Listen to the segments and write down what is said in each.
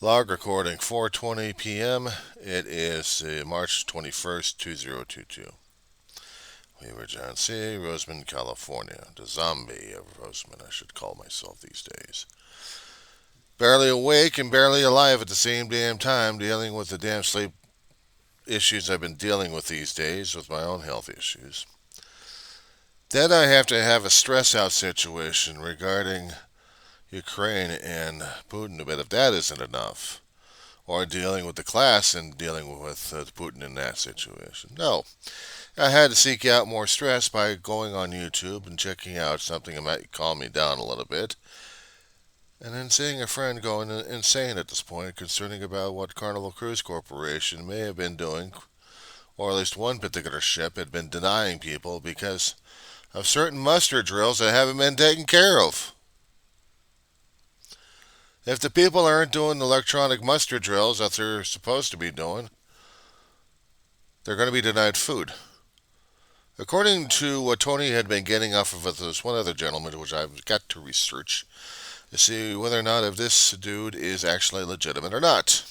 Log recording 4:20 p.m. It is March 21st, 2022. We were John C., Roseman, California. The zombie of Roseman, I should call myself these days. Barely awake and barely alive at the same damn time, dealing with the damn sleep issues I've been dealing with these days with my own health issues. Then I have to have a stress out situation regarding Ukraine and Putin, but if that isn't enough, or dealing with the class and dealing with Putin in that situation. No, I had to seek out more stress by going on YouTube and checking out something that might calm me down a little bit, and then seeing a friend going insane at this point concerning about what Carnival Cruise Corporation may have been doing, or at least one particular ship had been denying people because of certain muster drills that haven't been taken care of. If the people aren't doing the electronic muster drills that they're supposed to be doing, they're going to be denied food. According to what Tony had been getting off of this one other gentleman, which I've got to research to see whether or not if this dude is actually legitimate or not.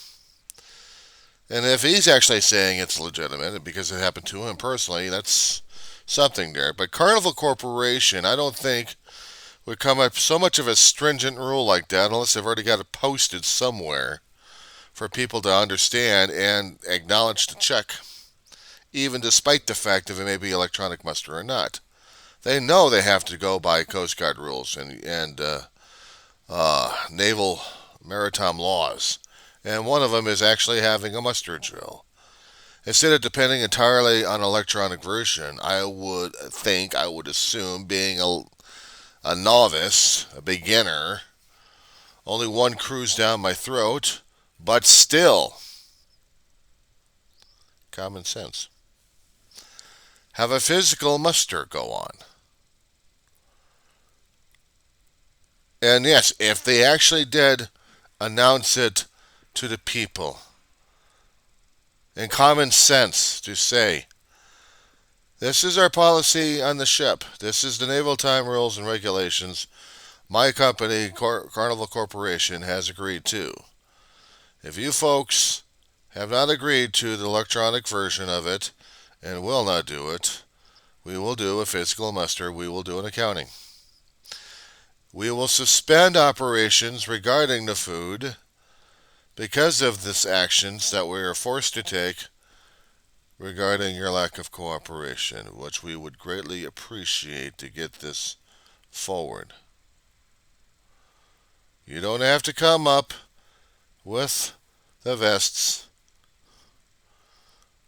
And if he's actually saying it's legitimate because it happened to him personally, that's something there. But Carnival Corporation, I don't think would come up so much of a stringent rule like that unless they've already got it posted somewhere for people to understand and acknowledge to check, even despite the fact if it may be electronic muster or not. They know they have to go by Coast Guard rules and naval maritime laws, and one of them is actually having a muster drill. Instead of depending entirely on an electronic version, I would assume, being a novice, a beginner, only one cruise down my throat, but still, common sense. Have a physical muster go on. And yes, if they actually did announce it to the people, in common sense, to say, this is our policy on the ship, this is the naval time rules and regulations my company, Carnival Corporation, has agreed to. If you folks have not agreed to the electronic version of it and will not do it, we will do a physical muster, we will do an accounting. We will suspend operations regarding the food because of this actions that we are forced to take regarding your lack of cooperation, which we would greatly appreciate to get this forward. You don't have to come up with the vests,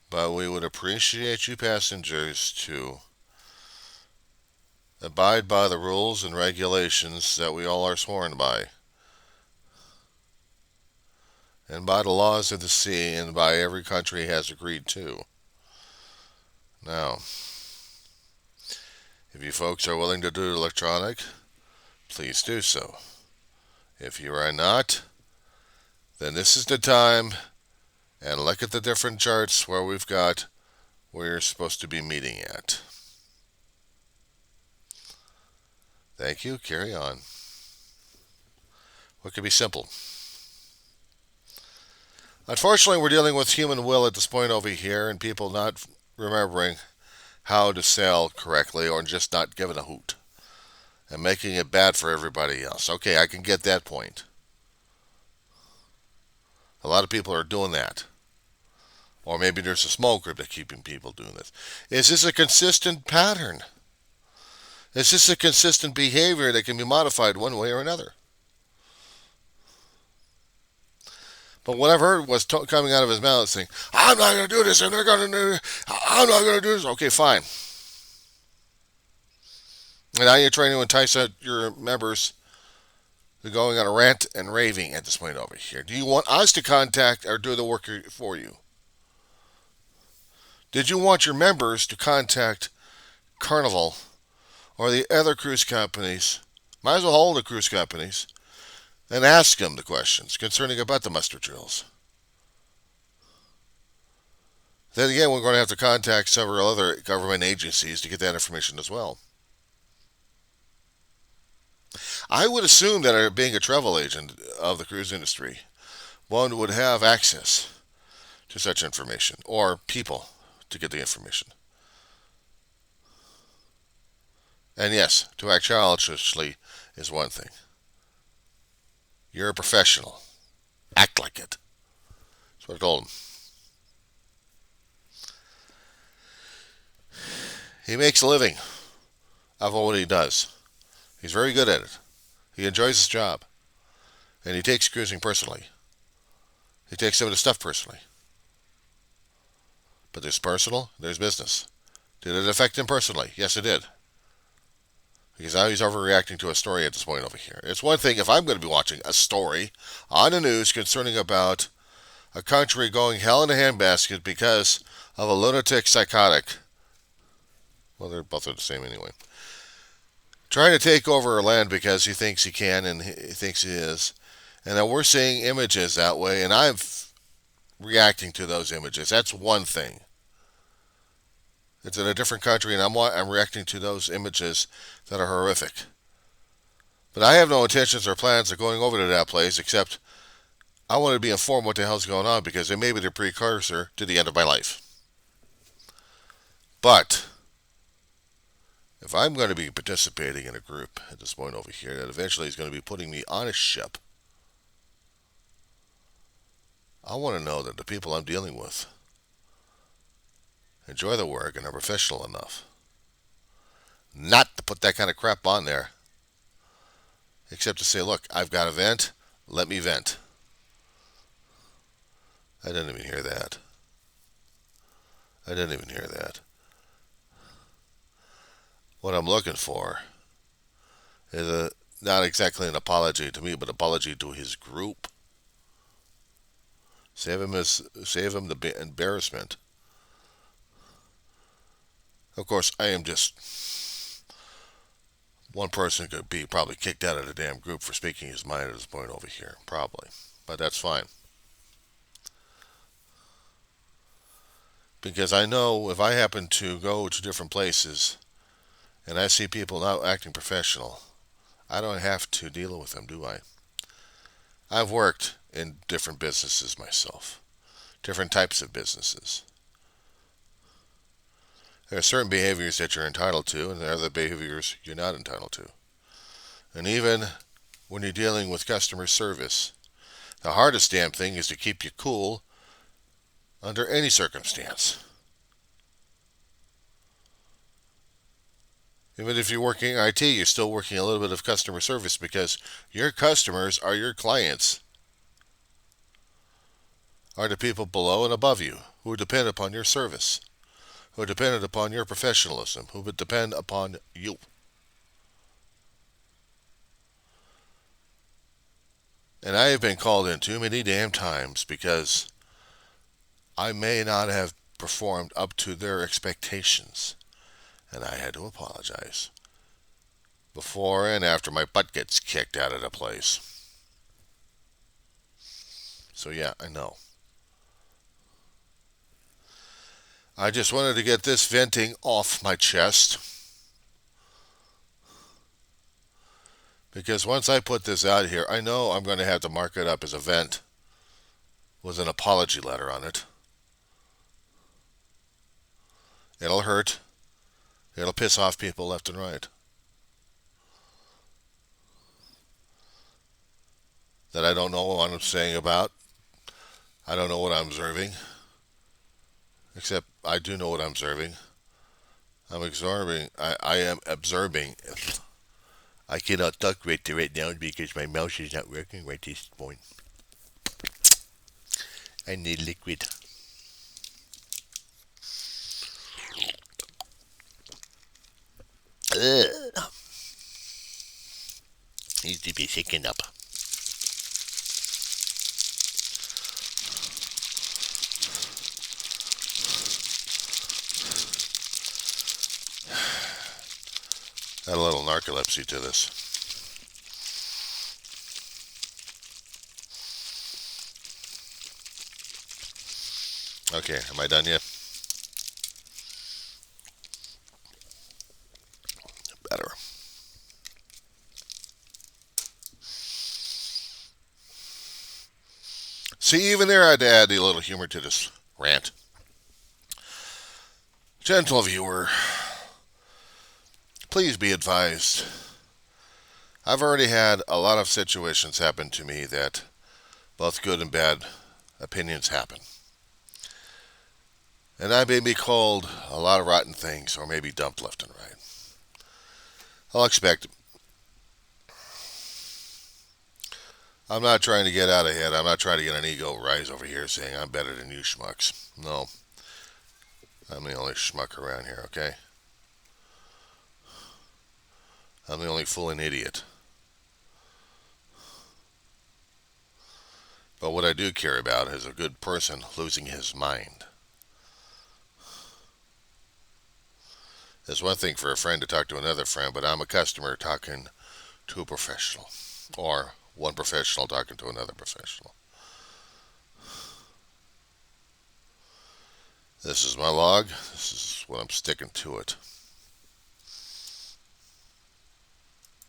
but we would appreciate you passengers to abide by the rules and regulations that we all are sworn by, and by the laws of the sea, and by every country has agreed to. Now, if you folks are willing to do it electronic, please do so. If you are not, then this is the time, and look at the different charts where we've got where you're supposed to be meeting at. Thank you. Carry on. What could be simple? Unfortunately, we're dealing with human will at this point over here, and people not remembering how to sail correctly or just not giving a hoot and making it bad for everybody else. Okay, I can get that point. A lot of people are doing that. Or maybe there's a small group that's keeping people doing this. Is this a consistent pattern? Is this a consistent behavior that can be modified one way or another? But what I've heard was coming out of his mouth saying, I'm not going to do this, and they're going to do it. I'm not going to do this. Okay, fine. And now you're trying to entice your members to going on a rant and raving at this point over here. Do you want us to contact or do the work for you? Did you want your members to contact Carnival or the other cruise companies? Might as well hold the cruise companies and ask them the questions concerning about the muster drills. Then again, we're going to have to contact several other government agencies to get that information as well. I would assume that being a travel agent of the cruise industry, one would have access to such information or people to get the information. And yes, to act childishly is one thing. You're a professional. Act like it. That's what I told him. He makes a living of what he does. He's very good at it. He enjoys his job. And he takes cruising personally. He takes some of the stuff personally. But there's personal, there's business. Did it affect him personally? Yes, it did. Because now he's overreacting to a story at this point over here. It's one thing if I'm going to be watching a story on the news concerning about a country going hell in a handbasket because of a lunatic psychotic. Well, they're both the same anyway. Trying to take over our land because he thinks he can and he thinks he is. And then we're seeing images that way, and I'm reacting to those images. That's one thing. It's in a different country, and I'm reacting to those images that are horrific. But I have no intentions or plans of going over to that place, except I want to be informed what the hell's going on, because it may be the precursor to the end of my life. But if I'm going to be participating in a group at this point over here that eventually is going to be putting me on a ship, I want to know that the people I'm dealing with enjoy the work and are professional enough not to put that kind of crap on there, except to say, look, I've got a vent, let me vent. I didn't even hear that. What I'm looking for is not exactly an apology to me, but an apology to his group. Save him the embarrassment. Of course, I am just one person could be probably kicked out of the damn group for speaking his mind at this point over here, probably. But that's fine. Because I know if I happen to go to different places and I see people not acting professional, I don't have to deal with them, do I? I've worked in different businesses myself, different types of businesses. There are certain behaviors that you're entitled to, and there are other behaviors you're not entitled to. And even when you're dealing with customer service, the hardest damn thing is to keep you cool under any circumstance. Even if you're working IT, you're still working a little bit of customer service because your customers are your clients, are the people below and above you who depend upon your service, who are dependent upon your professionalism, who would depend upon you. And I have been called in too many damn times because I may not have performed up to their expectations. And I had to apologize before and after my butt gets kicked out of the place. So yeah, I know. I just wanted to get this venting off my chest. Because once I put this out here, I know I'm going to have to mark it up as a vent with an apology letter on it. It'll hurt. It'll piss off people left and right. That I don't know what I'm saying about. I don't know what I'm observing. Except I do know what I'm observing. I'm absorbing. I am observing. I cannot talk right now because my mouse is not working right this point. I need liquid. Ugh. Needs to be shaken up. Add a little narcolepsy to this. Okay, am I done yet? Better. See, even there I had to add a little humor to this rant. Gentle viewer, please be advised. I've already had a lot of situations happen to me that both good and bad opinions happen. And I may be called a lot of rotten things or maybe dumped left and right. I'll expect it. I'm not trying to get out ahead. I'm not trying to get an ego rise over here saying I'm better than you schmucks. No, I'm the only schmuck around here, okay? I'm the only fool and idiot. But what I do care about is a good person losing his mind. It's one thing for a friend to talk to another friend, but I'm a customer talking to a professional. Or one professional talking to another professional. This is my log. This is what I'm sticking to it.